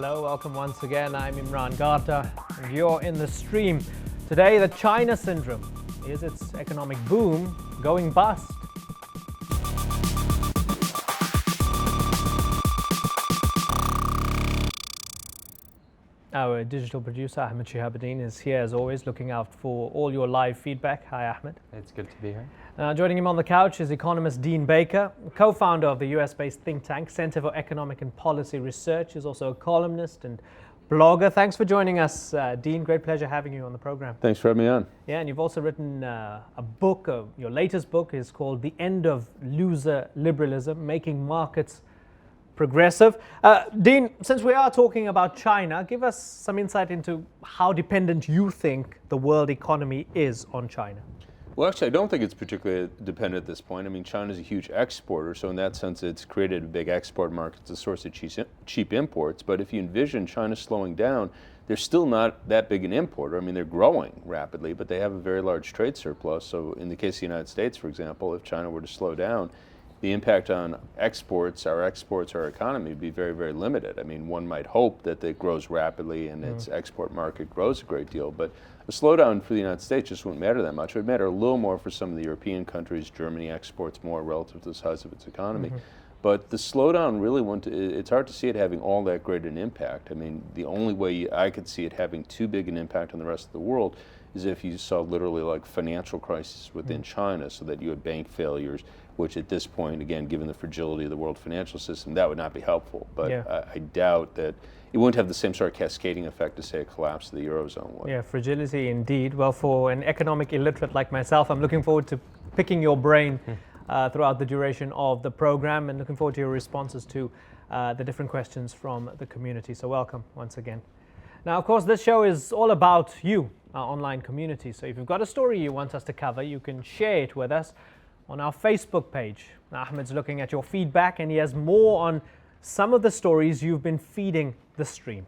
Hello, welcome once again. I'm Imran Garta and you're in the stream. Today, the China syndrome. Is its economic boom going bust? Our digital producer Ahmed Shihabuddin is here as always, looking out for all your live feedback. Hi Ahmed. It's good to be here. Joining him on the couch is economist Dean Baker, co-founder of the US-based think tank Center for Economic and Policy Research. He's also a columnist and blogger. Thanks for joining us, Dean. Great pleasure having you on the program. Thanks for having me on. Yeah, and you've also written a book. Your latest book is called The End of Loser Liberalism, Making Markets Progressive. Dean, since we are talking about China, give us some insight into how dependent you think the world economy is on China. Well, actually, I don't think it's particularly dependent at this point. I mean, China's a huge exporter, so in that sense, it's created a big export market. It's a source of cheap imports. But if you envision China slowing down, they're still not that big an importer. I mean, they're growing rapidly, but they have a very large trade surplus. So in the case of the United States, for example, if China were to slow down, the impact on exports, our economy would be very, very limited. I mean, one might hope that it grows rapidly and its export market grows a great deal, but a slowdown for the United States just wouldn't matter that much. It would matter a little more for some of the European countries. Germany exports more relative to the size of its economy. But the slowdown really it's hard to see it having all that great an impact. I mean, the only way I could see it having too big an impact on the rest of the world is if you saw literally like financial crisis within China, so that you had bank failures, which at this point, again, given the fragility of the world financial system, that would not be helpful. But yeah. I doubt that it wouldn't have the same sort of cascading effect to say a collapse of the Eurozone would. Yeah, fragility indeed. Well, for an economic illiterate like myself, I'm looking forward to picking your brain throughout the duration of the program, and looking forward to your responses to the different questions from the community. So welcome once again. Now, of course, this show is all about you, our online community. So if you've got a story you want us to cover, you can share it with us on our Facebook page. Now, Ahmed's looking at your feedback, and he has more on some of the stories you've been feeding the stream.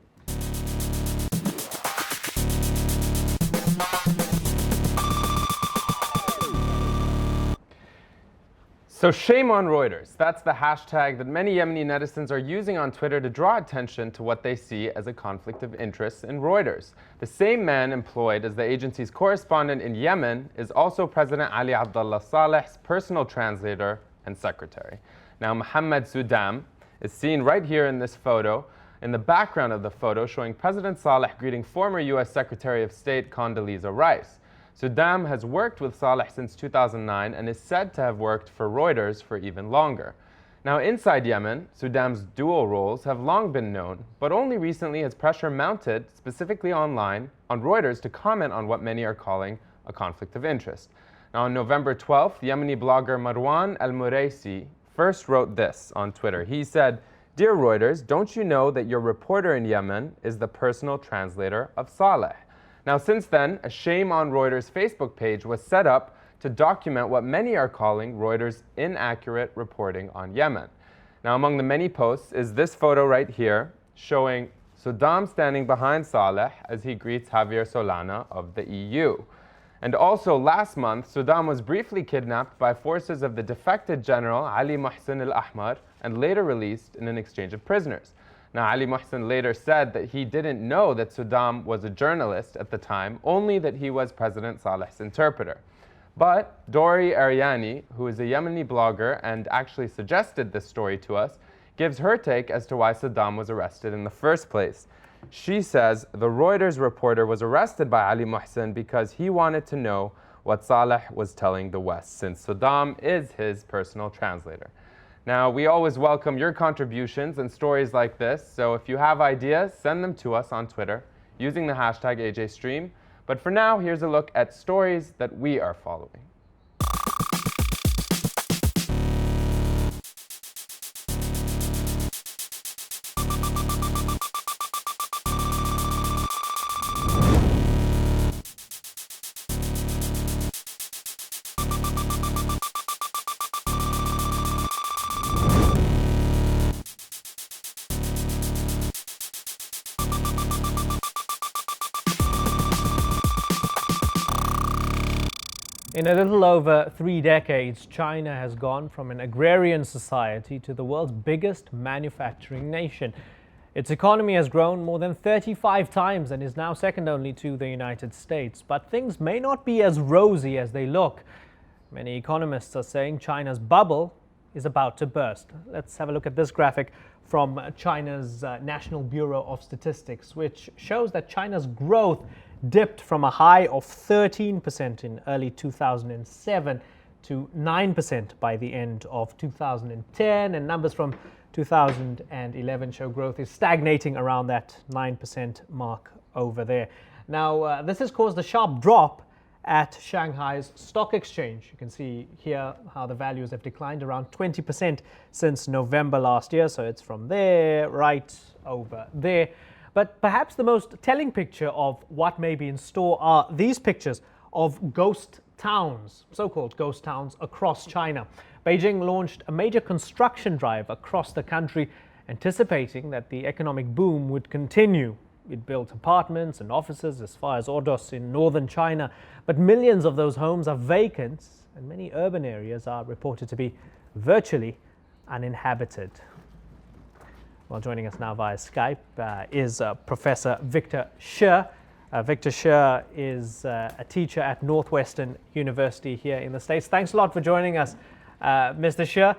So shame on Reuters. That's the hashtag that many Yemeni netizens are using on Twitter to draw attention to what they see as a conflict of interest in Reuters. The same man employed as the agency's correspondent in Yemen is also President Ali Abdullah Saleh's personal translator and secretary. Now, Mohammed Sudam is seen right here in this photo, in the background of the photo, showing President Saleh greeting former U.S. Secretary of State Condoleezza Rice. Sudam has worked with Saleh since 2009 and is said to have worked for Reuters for even longer. Now, inside Yemen, Sudam's dual roles have long been known, but only recently has pressure mounted, specifically online, on Reuters to comment on what many are calling a conflict of interest. Now, on November 12th, Yemeni blogger Marwan al-Muraisi first wrote this on Twitter. He said, "Dear Reuters, don't you know that your reporter in Yemen is the personal translator of Saleh?" Now, since then, a Shame on Reuters Facebook page was set up to document what many are calling Reuters' inaccurate reporting on Yemen. Now, among the many posts is this photo right here, showing Sudam standing behind Saleh as he greets Javier Solana of the EU. And also last month, Sudam was briefly kidnapped by forces of the defected general Ali Mohsen al-Ahmar and later released in an exchange of prisoners. Now, Ali Mohsen later said that he didn't know that Sudam was a journalist at the time, only that he was President Saleh's interpreter. But Dori Ariani, who is a Yemeni blogger and actually suggested this story to us, gives her take as to why Sudam was arrested in the first place. She says the Reuters reporter was arrested by Ali Mohsen because he wanted to know what Saleh was telling the West, since Sudam is his personal translator. Now, we always welcome your contributions and stories like this, so if you have ideas, send them to us on Twitter using the hashtag AJStream. But for now, here's a look at stories that we are following. In a little over 3 decades, China has gone from an agrarian society to the world's biggest manufacturing nation. Its economy has grown more than 35 times and is now second only to the United States. But things may not be as rosy as they look. Many economists are saying China's bubble is about to burst. Let's have a look at this graphic from China's National Bureau of Statistics, which shows that China's growth dipped from a high of 13% in early 2007 to 9% by the end of 2010, and numbers from 2011 show growth is stagnating around that 9% mark over there. Now, this has caused a sharp drop at Shanghai's stock exchange. You can see here how the values have declined around 20% since November last year, so it's from there right over there. But perhaps the most telling picture of what may be in store are these pictures of ghost towns, so-called ghost towns across China. Beijing launched a major construction drive across the country, anticipating that the economic boom would continue. It built apartments and offices as far as Ordos in northern China, but millions of those homes are vacant, and many urban areas are reported to be virtually uninhabited. Well, joining us now via Skype is Professor Victor Shih. Victor Shih is a teacher at Northwestern University here in the States. Thanks a lot for joining us, Mr. Shih.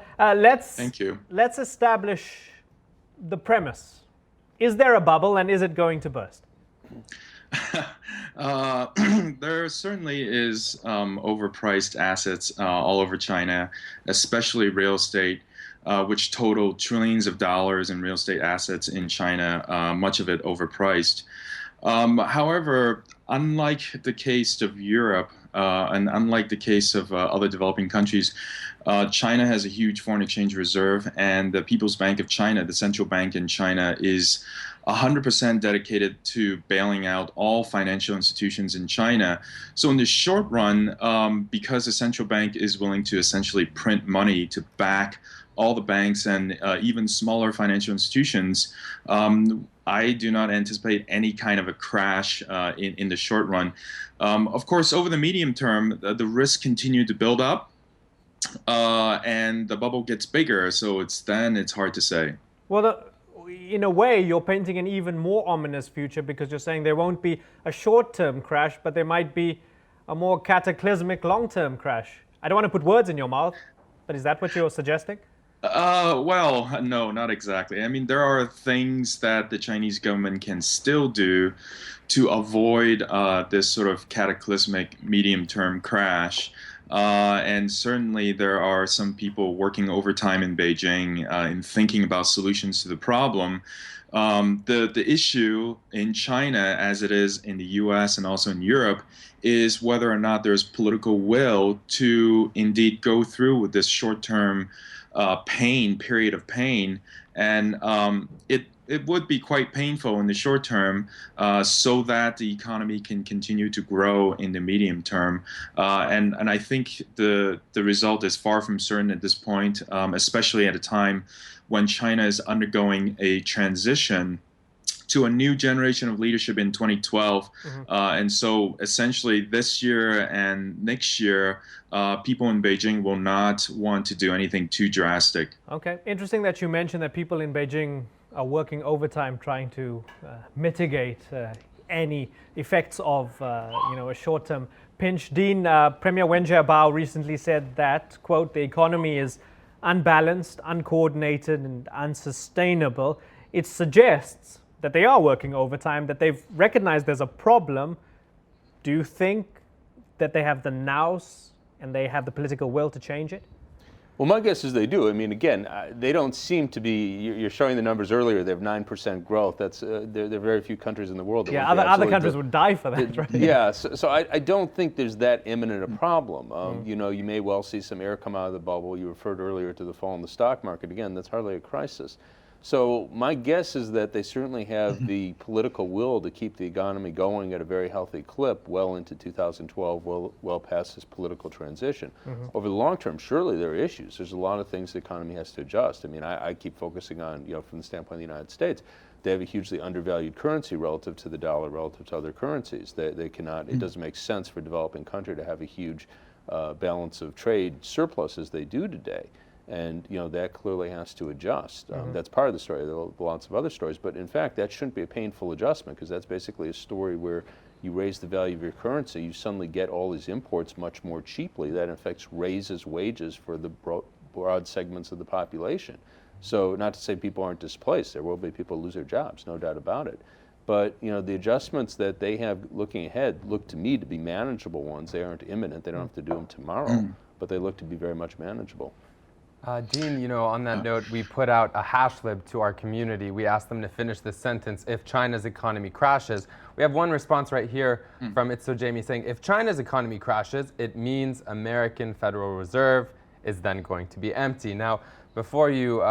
Thank you. Let's establish the premise. Is there a bubble, and is it going to burst? There certainly is overpriced assets all over China, especially real estate, which total trillions of dollars in real estate assets in China, much of it overpriced. However, unlike the case of Europe and unlike the case of other developing countries, China has a huge foreign exchange reserve, and the People's Bank of China, the central bank in China, is 100% dedicated to bailing out all financial institutions in China. So in the short run, because the central bank is willing to essentially print money to back all the banks and even smaller financial institutions, I do not anticipate any kind of a crash in the short run. Of course, over the medium term, the risks continue to build up, and the bubble gets bigger. So it's hard to say. Well, in a way, you're painting an even more ominous future, because you're saying there won't be a short-term crash, but there might be a more cataclysmic long-term crash. I don't want to put words in your mouth, but is that what you're suggesting? Well, no, not exactly. I mean, there are things that the Chinese government can still do to avoid this sort of cataclysmic medium-term crash. And certainly there are some people working overtime in Beijing in thinking about solutions to the problem. The issue in China, as it is in the US and also in Europe, is whether or not there's political will to indeed go through with this short-term period of pain, and it would be quite painful in the short term, so that the economy can continue to grow in the medium term. And I think the result is far from certain at this point, especially at a time when China is undergoing a transition to a new generation of leadership in 2012. And so essentially this year and next year, people in Beijing will not want to do anything too drastic. Okay, interesting that you mentioned that people in Beijing are working overtime trying to mitigate any effects of a short-term pinch. Dean, Premier Wen Jiabao recently said that, quote, the economy is unbalanced, uncoordinated, and unsustainable. It suggests that they are working overtime, that they've recognized there's a problem. Do you think that they have the nous and they have the political will to change it? Well, my guess is they do. I mean, again, they don't seem to be. You're showing the numbers earlier. They have 9% growth. That's there are very few countries in the world that yeah, other countries would die for that, right? Yeah, so I don't think there's that imminent a problem. You know, you may well see some air come out of the bubble. You referred earlier to the fall in the stock market. Again, that's hardly a crisis. So my guess is that they certainly have the political will to keep the economy going at a very healthy clip well into 2012, well past this political transition. Over the long term, surely there are issues. There's a lot of things the economy has to adjust. I mean, I keep focusing on, from the standpoint of the United States, they have a hugely undervalued currency relative to the dollar, relative to other currencies. They cannot, it doesn't make sense for a developing country to have a huge balance of trade surplus as they do today. And that clearly has to adjust. That's part of the story. There are lots of other stories, but in fact, that shouldn't be a painful adjustment, because that's basically a story where you raise the value of your currency, you suddenly get all these imports much more cheaply. That in effect raises wages for the broad segments of the population. So not to say people aren't displaced, there will be people who lose their jobs, no doubt about it. But the adjustments that they have looking ahead look to me to be manageable ones. They aren't imminent, they don't have to do them tomorrow, but they look to be very much manageable. Dean, on that note, we put out a hashlib to our community. We asked them to finish this sentence: if China's economy crashes. We have one response right here from It's So Jamie saying, if China's economy crashes, it means American Federal Reserve is then going to be empty. Now, before you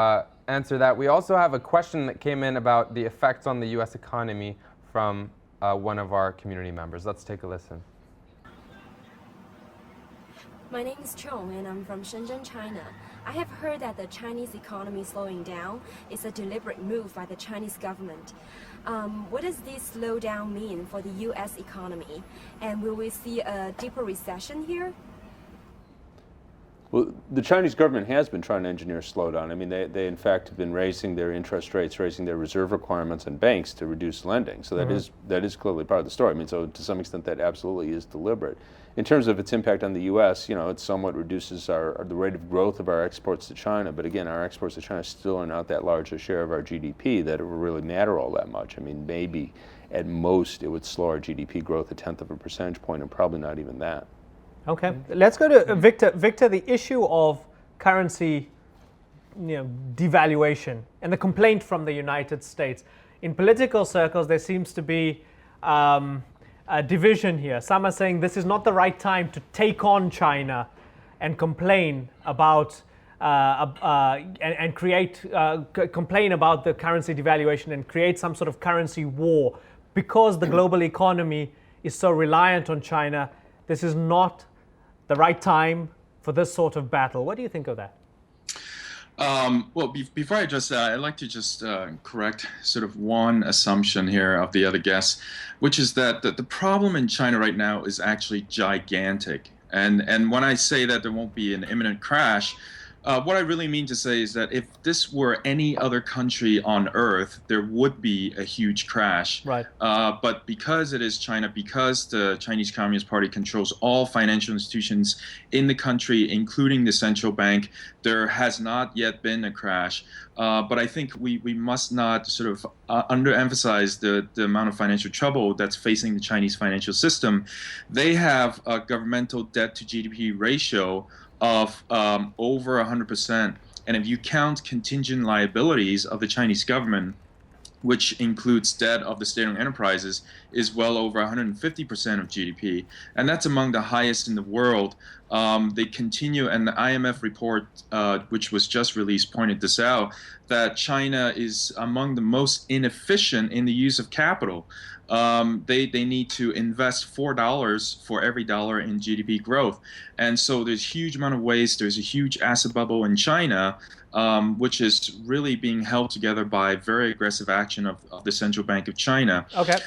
answer that, we also have a question that came in about the effects on the U.S. economy from one of our community members. Let's take a listen. My name is Chong, and I'm from Shenzhen, China. I have heard that the Chinese economy slowing down is a deliberate move by the Chinese government. What does this slowdown mean for the U.S. economy? And will we see a deeper recession here? Well, the Chinese government has been trying to engineer a slowdown. I mean, they in fact have been raising their interest rates, raising their reserve requirements on banks to reduce lending. So that is clearly part of the story. I mean, so to some extent that absolutely is deliberate. In terms of its impact on the U.S., it somewhat reduces the rate of growth of our exports to China. But again, our exports to China still are not that large a share of our GDP that it will really matter all that much. I mean, maybe at most it would slow our GDP growth 1/10 of a percentage point, and probably not even that. Okay, let's go to Victor. Victor, the issue of currency, devaluation and the complaint from the United States. In political circles, there seems to be a division here. Some are saying this is not the right time to take on China and complain about and create complain about the currency devaluation and create some sort of currency war because the global economy is so reliant on China. This is not the right time for this sort of battle. What do you think of that? Well, before I address that, I'd like to just correct sort of one assumption here of the other guests, which is that the problem in China right now is actually gigantic. And when I say that there won't be an imminent crash, what I really mean to say is that if this were any other country on Earth, there would be a huge crash. Right. But because it is China, because the Chinese Communist Party controls all financial institutions in the country, including the central bank, there has not yet been a crash. But I think we must not sort of underemphasize the amount of financial trouble that's facing the Chinese financial system. They have a governmental debt to GDP ratio of over 100%. And if you count contingent liabilities of the Chinese government, which includes debt of the state-owned enterprises, is well over 150% of GDP. And that's among the highest in the world. They continue, and the IMF report, which was just released, pointed this out, that China is among the most inefficient in the use of capital. They need to invest $4 for every dollar in GDP growth. And so there's a huge amount of waste. There's a huge asset bubble in China, which is really being held together by very aggressive action of the Central Bank of China. Okay.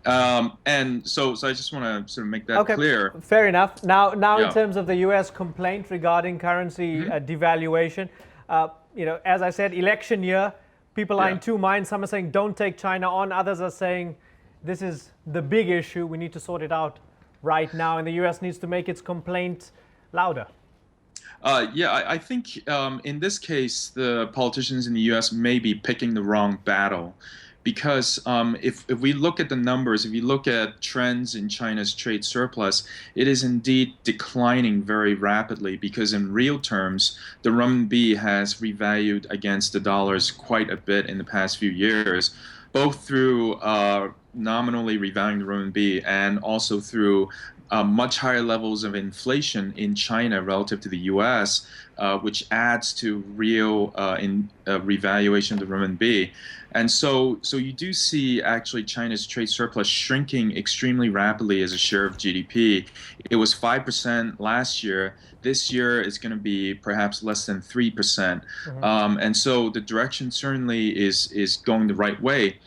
And so I just want to sort of make that clear. Fair enough. Now Yeah. in terms of the U.S. complaint regarding currency devaluation, as I said, election year, people are in two minds. Some are saying don't take China on. Others are saying this is the big issue. We need to sort it out right now, and the U.S. needs to make its complaint louder. I think in this case, the politicians in the U.S. may be picking the wrong battle, because if we look at the numbers, if you look at trends in China's trade surplus, it is indeed declining very rapidly, because in real terms, the renminbi has revalued against the dollars quite a bit in the past few years, both through nominally revaluing the renminbi and also through much higher levels of inflation in China relative to the U.S., which adds to real revaluation of the renminbi. And so you do see actually China's trade surplus shrinking extremely rapidly as a share of GDP. It was 5% last year. This year is going to be perhaps less than 3%. And so the direction certainly is going the right way.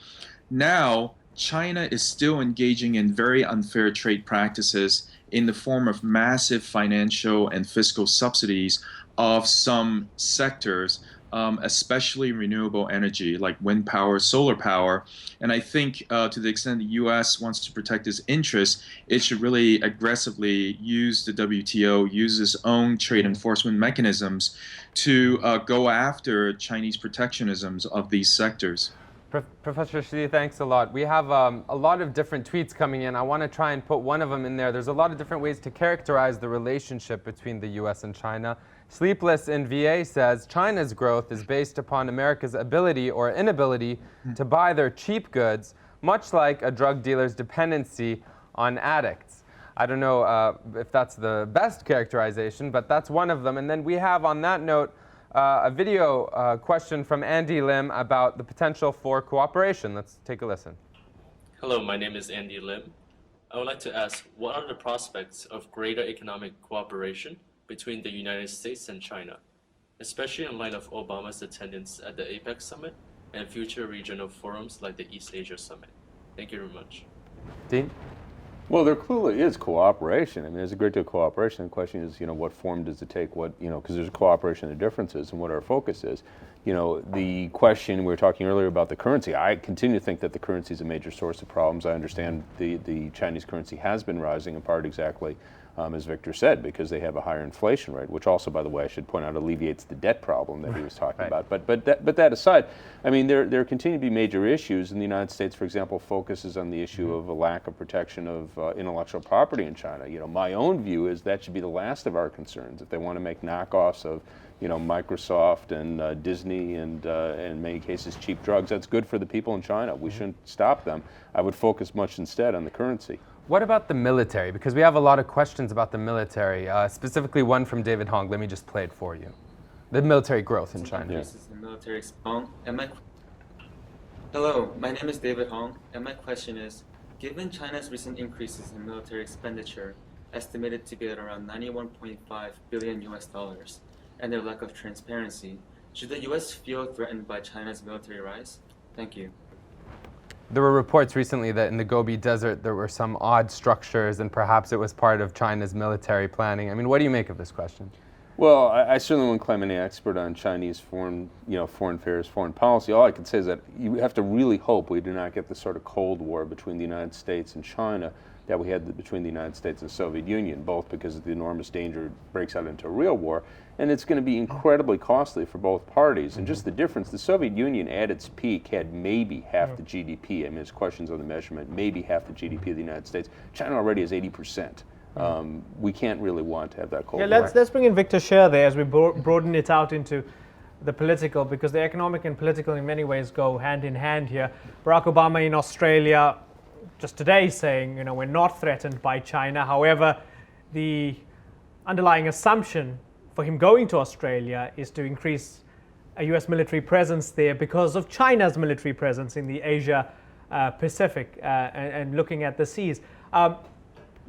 Now, China is still engaging in very unfair trade practices in the form of massive financial and fiscal subsidies of some sectors, especially renewable energy like wind power, solar power. And I think to the extent the U.S. wants to protect its interests, it should really aggressively use the WTO, use its own trade enforcement mechanisms to go after Chinese protectionisms of these sectors. Professor Shih, thanks a lot. We have a lot of different tweets coming in. I want to try and put one of them in there. There's a lot of different ways to characterize the relationship between the U.S. and China. Sleepless in VA says China's growth is based upon America's ability or inability to buy their cheap goods, much like a drug dealer's dependency on addicts. I don't know if that's the best characterization, but that's one of them. And then we have, on that note, a video question from Andy Lim about the potential for cooperation. Let's take a listen. Hello, my name is Andy Lim. I would like to ask, what are the prospects of greater economic cooperation between the United States and China, especially in light of Obama's attendance at the APEC summit and future regional forums like the East Asia Summit? Thank you very much. Dean? Well, there clearly is cooperation. I mean, there's a great deal of cooperation. The question is, what form does it take? What, because there's cooperation and differences, and what our focus is. The question we were talking earlier about the currency. I continue to think that the currency is a major source of problems. I understand the Chinese currency has been rising, in part exactly as Victor said, because they have a higher inflation rate, which also, by the way, I should point out, alleviates the debt problem that he was talking about. But that aside, I mean, there continue to be major issues. And the United States, for example, focuses on the issue of a lack of protection of intellectual property in China. My own view is that should be the last of our concerns. If they want to make knockoffs of Microsoft and Disney and in many cases cheap drugs, that's good for the people in China. We shouldn't stop them. I would focus much instead on the currency. What about the military? Because we have a lot of questions about the military, specifically one from David Hong. Let me just play it for you. The military growth in China. Increases in military Hello, my name is David Hong, and my question is, given China's recent increases in military expenditure, estimated to be at around $91.5 billion US, and their lack of transparency, should the US feel threatened by China's military rise? Thank you. There were reports recently that in the Gobi Desert there were some odd structures and perhaps it was part of China's military planning. I mean, what do you make of this question? Well, I certainly wouldn't claim any expert on Chinese foreign affairs, foreign policy. All I can say is that you have to really hope we do not get the sort of Cold War between the United States and China that we had between the United States and the Soviet Union, both because of the enormous danger it breaks out into a real war, and it's going to be incredibly costly for both parties. And just the difference, the Soviet Union at its peak had maybe half the GDP. I mean, there's questions on the measurement, maybe half the GDP of the United States. China already has 80%. We can't really want to have that Cold War. Let's bring in Victor Shih there as we broaden it out into the political, because the economic and political in many ways go hand in hand here. Barack Obama in Australia just today saying, we're not threatened by China. However, the underlying assumption for him going to Australia is to increase a US military presence there because of China's military presence in the Asia Pacific and looking at the seas.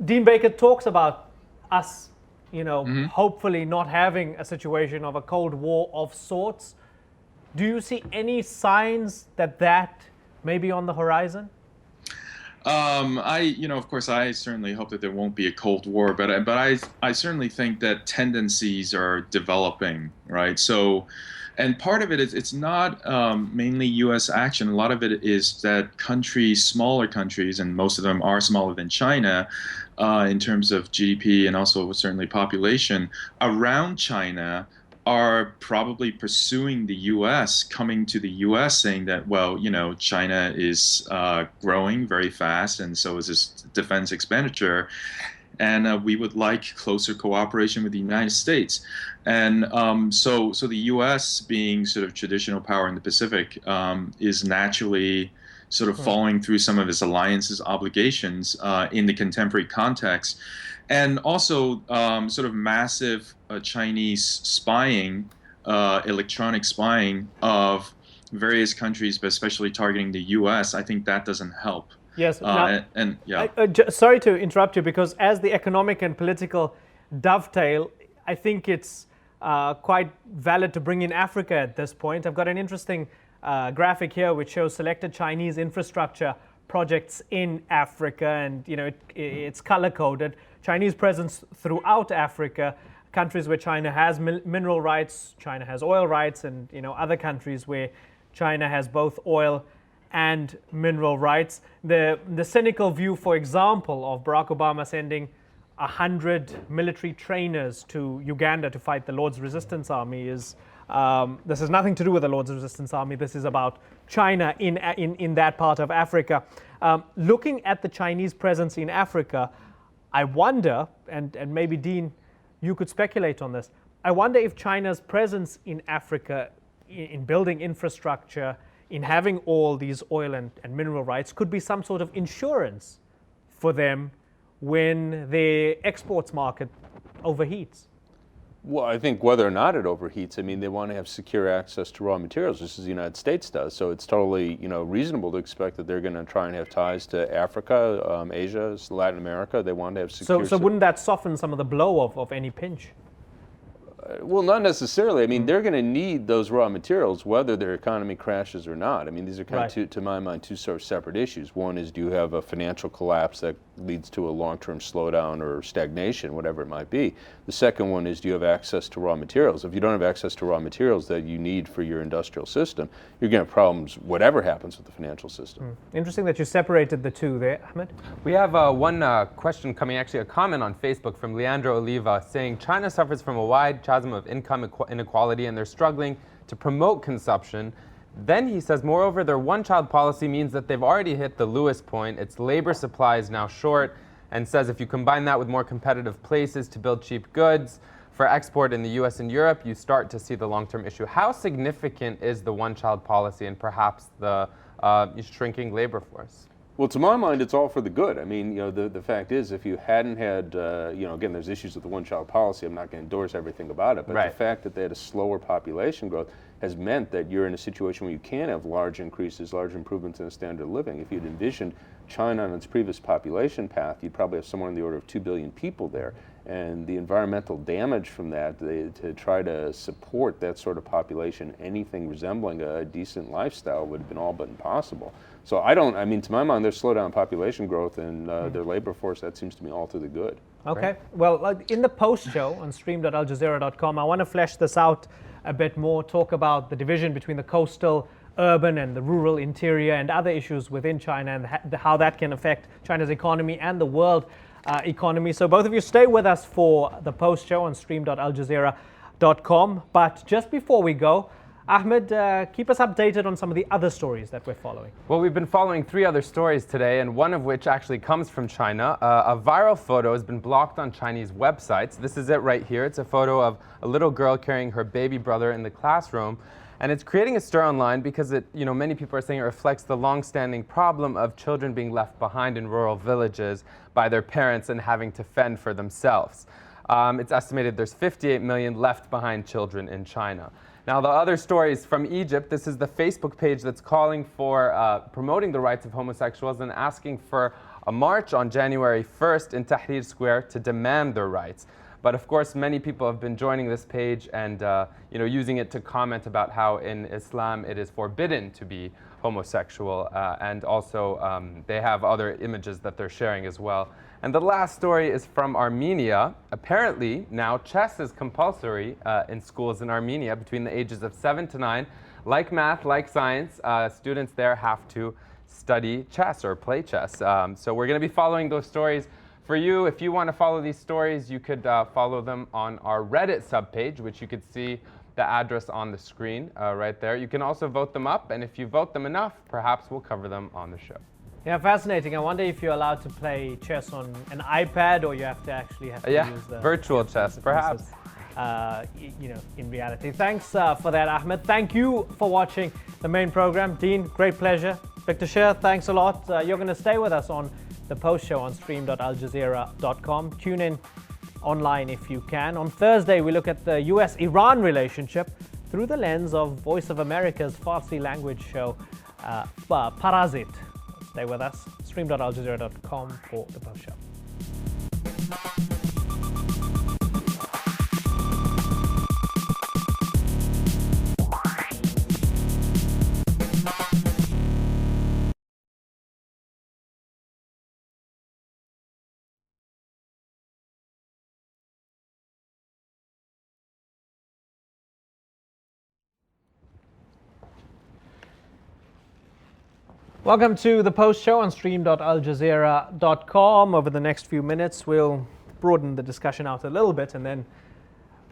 Dean Baker talks about us, hopefully not having a situation of a Cold War of sorts. Do you see any signs that may be on the horizon? Of course, I certainly hope that there won't be a Cold War, but I certainly think that tendencies are developing, right? So, and part of it is it's not mainly U.S. action. A lot of it is that smaller countries, and most of them are smaller than China in terms of GDP and also certainly population, around China are probably pursuing the U.S., coming to the U.S. saying that, well, China is growing very fast, and so is its defense expenditure, and we would like closer cooperation with the United States. And so the U.S., being sort of traditional power in the Pacific, is naturally sort of following through some of its alliances obligations in the contemporary context. And also sort of massive Chinese spying, electronic spying of various countries, but especially targeting the U.S., I think that doesn't help. Yes. Yeah. Sorry to interrupt you, because as the economic and political dovetail, I think it's quite valid to bring in Africa at this point. I've got an interesting graphic here which shows selected Chinese infrastructure projects in Africa, and it's color-coded. Chinese presence throughout Africa, countries where China has mineral rights, China has oil rights, and other countries where China has both oil and mineral rights. The cynical view, for example, of Barack Obama sending 100 military trainers to Uganda to fight the Lord's Resistance Army is this has nothing to do with the Lord's Resistance Army. This is about China in that part of Africa. Looking at the Chinese presence in Africa, I wonder, and maybe Dean, you could speculate on this, I wonder if China's presence in Africa in building infrastructure, in having all these oil and mineral rights, could be some sort of insurance for them when their exports market overheats. Well, I think whether or not it overheats, I mean, they want to have secure access to raw materials, just as the United States does. So it's totally, reasonable to expect that they're going to try and have ties to Africa, Asia, Latin America. They want to have secure. So wouldn't that soften some of the blow of any pinch? Well, not necessarily. I mean, they're going to need those raw materials whether their economy crashes or not. I mean, these are kind of, to my mind, two sort of separate issues. One is, do you have a financial collapse that leads to a long-term slowdown or stagnation, whatever it might be? The second one is, do you have access to raw materials? If you don't have access to raw materials that you need for your industrial system, you're going to have problems whatever happens with the financial system. Interesting that you separated the two there, Ahmed. We have one question coming, actually a comment on Facebook from Leandro Oliva saying China suffers from a wide chasm of income inequality and they're struggling to promote consumption. Then he says, moreover, their one-child policy means that they've already hit the Lewis point. Its labor supply is now short, and says if you combine that with more competitive places to build cheap goods for export in the US and Europe, you start to see the long-term issue. How significant is the one-child policy and perhaps the shrinking labor force? Well, to my mind, it's all for the good. I mean, the fact is, if you hadn't had, again, there's issues with the one-child policy. I'm not going to endorse everything about it, but the fact that they had a slower population growth has meant that you're in a situation where you can have large increases, large improvements in the standard of living. If you'd envisioned China on its previous population path, you'd probably have somewhere in the order of 2 billion people there. And the environmental damage from that, to try to support that sort of population, anything resembling a decent lifestyle would have been all but impossible. So I mean, to my mind, there's slowdown population growth and their labor force, that seems to me all to the good. Okay, well, in the post-show on stream.aljazeera.com, I want to flesh this out a bit more, talk about the division between the coastal, urban and the rural interior and other issues within China and how that can affect China's economy and the world economy. So both of you stay with us for the post-show on stream.aljazeera.com. But just before we go, Ahmed, keep us updated on some of the other stories that we're following. Well, we've been following 3 other stories today, and one of which actually comes from China. A viral photo has been blocked on Chinese websites. This is it right here. It's a photo of a little girl carrying her baby brother in the classroom. And it's creating a stir online because many people are saying it reflects the long-standing problem of children being left behind in rural villages by their parents and having to fend for themselves. It's estimated there's 58 million left behind children in China. Now, the other stories from Egypt, this is the Facebook page that's calling for promoting the rights of homosexuals and asking for a march on January 1st in Tahrir Square to demand their rights. But of course, many people have been joining this page and using it to comment about how in Islam it is forbidden to be homosexual, and also they have other images that they're sharing as well. And the last story is from Armenia. Apparently, now chess is compulsory in schools in Armenia between the ages of 7 to 9. Like math, like science, students there have to study chess or play chess. So we're going to be following those stories. For you, if you want to follow these stories, you could follow them on our Reddit subpage, which you could see the address on the screen right there. You can also vote them up, and if you vote them enough, perhaps we'll cover them on the show. Yeah, fascinating. I wonder if you're allowed to play chess on an iPad or you have to actually use the virtual chess, perhaps. In reality. Thanks for that, Ahmed. Thank you for watching the main program. Dean, great pleasure. Victor Shih, thanks a lot. You're going to stay with us on the post show on stream.aljazeera.com. Tune in online if you can. On Thursday, we look at the US-Iran relationship through the lens of Voice of America's Farsi language show, Parazit. Stay with us, stream.aljazeera.com for the post show. Welcome to the post show on stream.aljazeera.com. Over the next few minutes, we'll broaden the discussion out a little bit and then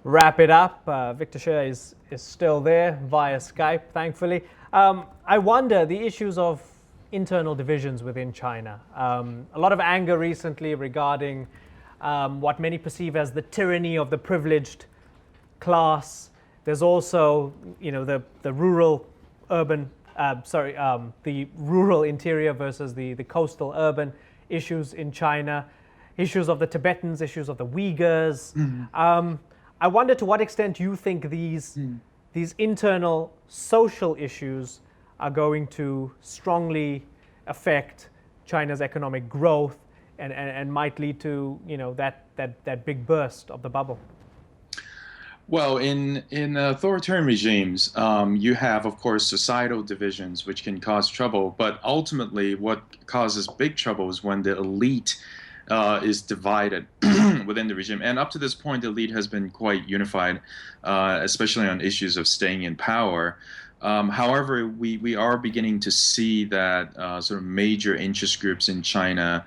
wrap it up. Victor Shih is still there via Skype, thankfully. I wonder the issues of internal divisions within China. A lot of anger recently regarding what many perceive as the tyranny of the privileged class. There's also, the rural urban, the rural interior versus the coastal urban issues in China, issues of the Tibetans, issues of the Uyghurs. I wonder to what extent you think these internal social issues are going to strongly affect China's economic growth and might lead to that big burst of the bubble. Well, in authoritarian regimes, you have, of course, societal divisions which can cause trouble. But ultimately, what causes big trouble is when the elite is divided within the regime. And up to this point, the elite has been quite unified, especially on issues of staying in power. However, we are beginning to see that sort of major interest groups in China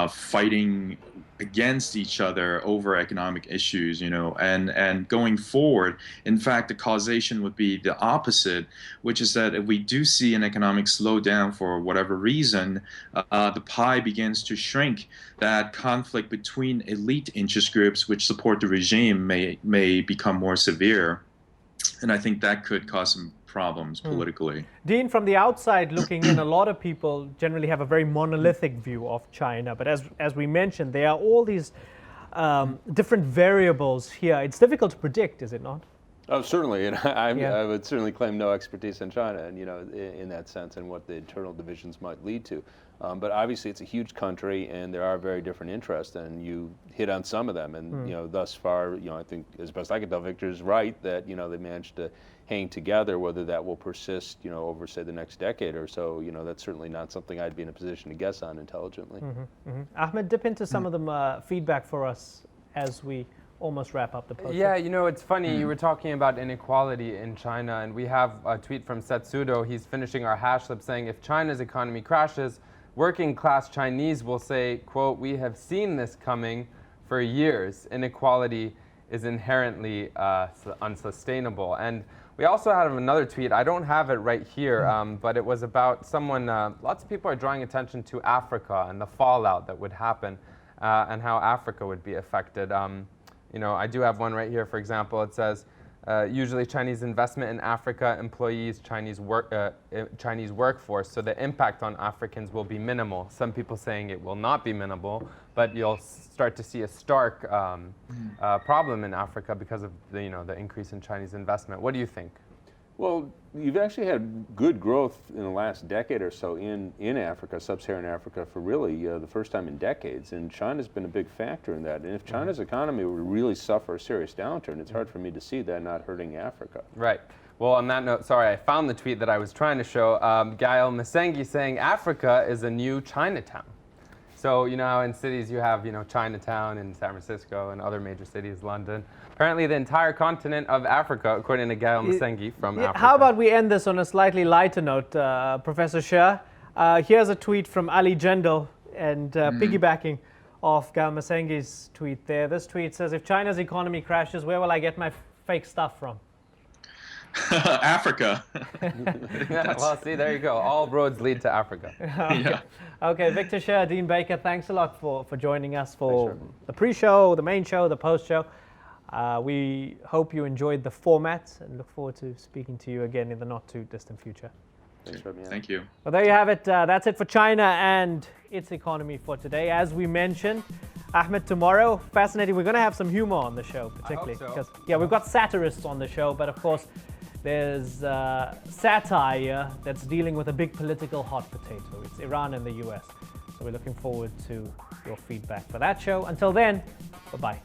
fighting against each other over economic issues, and going forward, in fact, the causation would be the opposite, which is that if we do see an economic slowdown for whatever reason, the pie begins to shrink. That conflict between elite interest groups which support the regime may become more severe. And I think that could cause some problems politically. Dean, from the outside looking in, a lot of people generally have a very monolithic view of China. But as we mentioned, there are all these different variables here. It's difficult to predict, is it not? Oh, certainly, and I would certainly claim no expertise in China, and in that sense, and what the internal divisions might lead to. But obviously, it's a huge country, and there are very different interests, and you hit on some of them. And thus far, I think, as best I can tell, Victor's right that they managed to hang together. Whether that will persist, over say the next decade or so, that's certainly not something I'd be in a position to guess on intelligently. Ahmed, dip into some of the feedback for us as we almost wrap up the post. Yeah, it's funny, you were talking about inequality in China, and we have a tweet from Setsudo. He's finishing our hash lib saying, if China's economy crashes, working class Chinese will say, quote, we have seen this coming for years. Inequality is inherently unsustainable. And we also had another tweet, I don't have it right here, but it was about someone, lots of people are drawing attention to Africa and the fallout that would happen and how Africa would be affected. I do have one right here, for example. It says, usually Chinese investment in Africa employees Chinese workforce, so the impact on Africans will be minimal. Some people saying it will not be minimal, but you'll start to see a stark problem in Africa because of the increase in Chinese investment. What do you think? Well, you've actually had good growth in the last decade or so in Africa, sub-Saharan Africa, for really the first time in decades, and China's been a big factor in that. And if China's economy would really suffer a serious downturn, it's hard for me to see that not hurting Africa. Right. Well, on that note, sorry, I found the tweet that I was trying to show. Gael Masengi saying Africa is a new Chinatown. So, how in cities you have, Chinatown in San Francisco and other major cities, London. Apparently the entire continent of Africa, according to Gael Masengi from Africa. How about we end this on a slightly lighter note, Professor Shih? Here's a tweet from Ali Jendal, and piggybacking off Gael Masengi's tweet there. This tweet says, if China's economy crashes, where will I get my fake stuff from? Africa. Well, see, there you go. All roads lead to Africa. Yeah. Okay, Victor Shih, Dean Baker, thanks a lot for joining us for the pre-show, the main show, the post-show. We hope you enjoyed the format and look forward to speaking to you again in the not-too-distant future. Thanks for having me on. Thank you. Well, there you have it. That's it for China and its economy for today. As we mentioned, Ahmed, tomorrow, fascinating. We're going to have some humor on the show, particularly. I hope so. Because, we've got satirists on the show, but of course, there's satire that's dealing with a big political hot potato. It's Iran and the US. So we're looking forward to your feedback for that show. Until then, bye-bye.